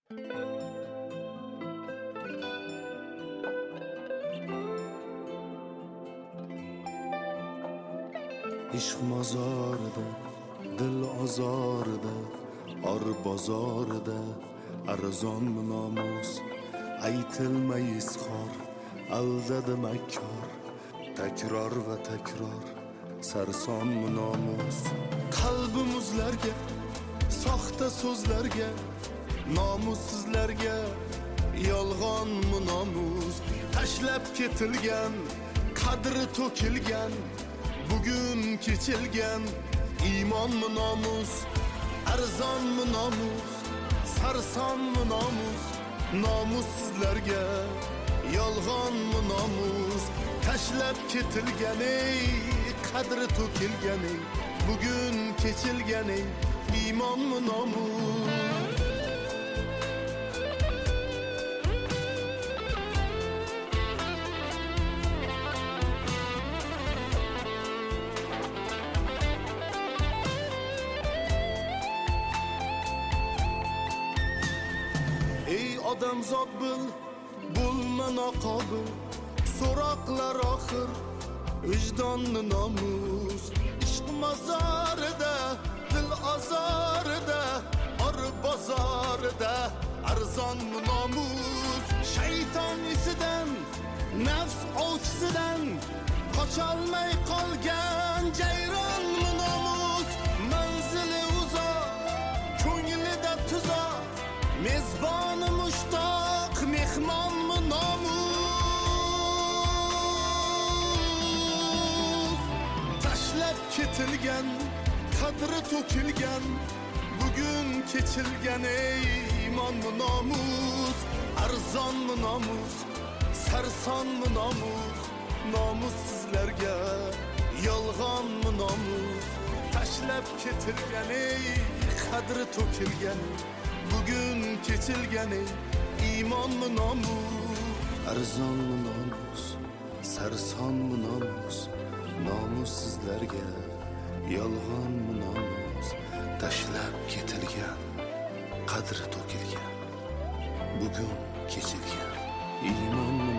ishq mozorida, dil ozorida, or bozorida arzonmi nomus, aytilmay izhor, aldadi makkor, takror va takror sarsonmi nomus. Qalbim muzlarga, soxta so'zlarga, nomussizlarga yolg'onmi nomus, tashlab ketilgan, qadri to'kilgan, bugun kechilgan iymonmi nomus, arzonmi nomus, sarsonmi nomus, nomussizlarga yolg'onmi nomus, tashlab ketilgan, qadri to'kilgan, bugun kechilgan iymonmi nomus. Ey odamzod bil, bo'lma noqobil, so'roqlar oxir, vijdonni nomus. Ishq mozorida, dil ozorida, or bozorida arzonmi nomus. Shayton isidan, nafs ovchisidan qocholmay qolgan jayronmi nomus. Manzili uzoq, ko'nglida tuzoq, mezboni mushtoq, mehmonmi nomus. Tashlab ketilgan, qadri to'kilgan, bugun kechilgan iymonmi nomus, arzonmi nomus, sarsonmi nomus, nomussizlarga yolg'onmi nomus. Tashlab ketilgan, qadri to'kilgan, bugun kechilgan iymonmi nomus, arzonmi nomus, sarsonmi nomus, nomussizlarga yolg'onmi nomus. Tashlab ketilgan, qadri to'kilgan, bugun kechilgan iymonmi